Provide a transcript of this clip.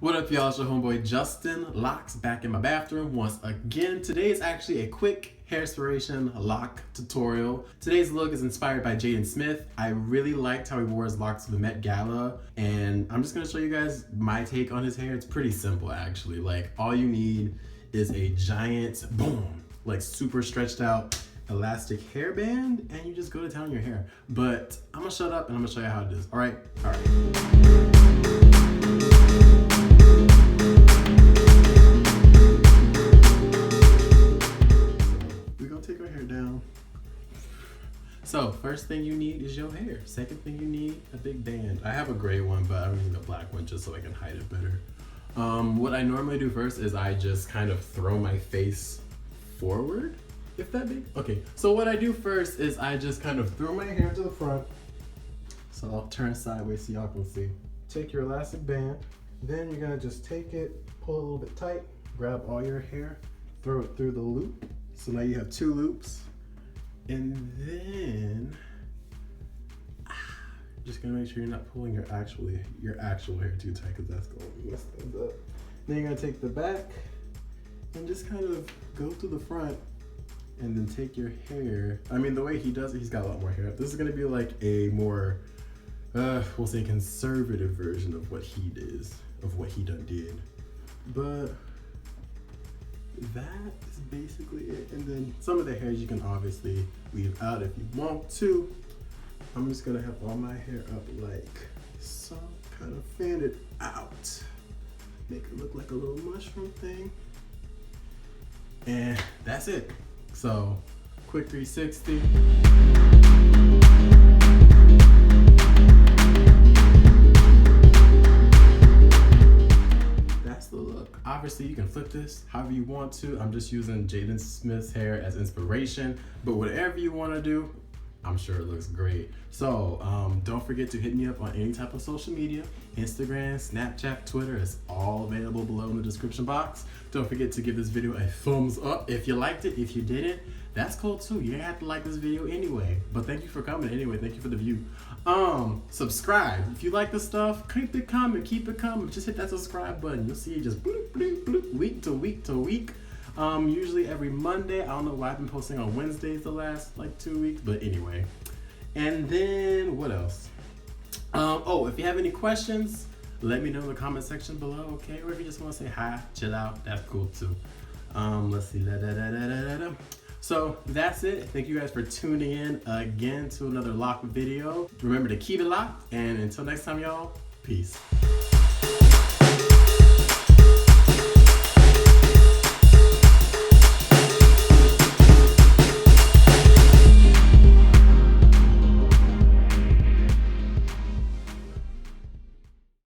What up, y'all? It's your homeboy Justin Locs back in my bathroom once again. Today is actually a quick hair inspiration lock tutorial. Today's look is inspired by Jaden Smith. I really liked how he wore his locks to the Met Gala, and I'm just gonna show you guys my take on his hair. It's pretty simple actually. Like, all you need is a giant, boom, like super stretched out elastic hairband, and you just go to town on your hair. But I'm gonna shut up and I'm gonna show you how it is. All right. We're gonna take our hair down. So first thing you need is your hair. Second thing you need, a big band. I have a gray one, but I don't need a black one just so I can hide it better. What I normally do first is I just kind of throw my face forward. If that big? Okay, so what I do first is I just kind of throw my hair to the front. So I'll turn sideways so y'all can see. Take your elastic band, then you're gonna just take it, pull it a little bit tight, grab all your hair, throw it through the loop. So now you have two loops. And then, just gonna make sure you're not pulling your actual hair too tight, because that's gonna mess things up. Then you're gonna take the back and just kind of go through the front, and then take your hair. I mean, the way he does it, he's got a lot more hair. This is gonna be like a more, we'll say conservative version of what he did. But that is basically it. And then some of the hairs you can obviously leave out if you want to. I'm just gonna have all my hair up like so, kind of fan it out. Make it look like a little mushroom thing. And that's it. So, quick 360. That's the look. Obviously, you can flip this however you want to. I'm just using Jaden Smith's hair as inspiration, but whatever you want to do, I'm sure it looks great. So don't forget to hit me up on any type of social media. Instagram, Snapchat, Twitter is all available below in the description box. Don't forget to give this video a thumbs up if you liked it. If you didn't, that's cool too. You didn't have to like this video anyway. But thank you for coming anyway. Thank you for the view. Subscribe. If you like this stuff, keep it coming. Keep it coming. Just hit that subscribe button. You'll see it just bloop, bloop, bloop, week to week to week. Usually every Monday. I don't know why I've been posting on Wednesdays the last like 2 weeks, but anyway. And then what else? Oh, if you have any questions, let me know in the comment section below, okay? Or if you just want to say hi, chill out, that's cool too. Let's see. So that's it. Thank you guys for tuning in again to another lock video. Remember to keep it locked, and until next time, y'all, peace.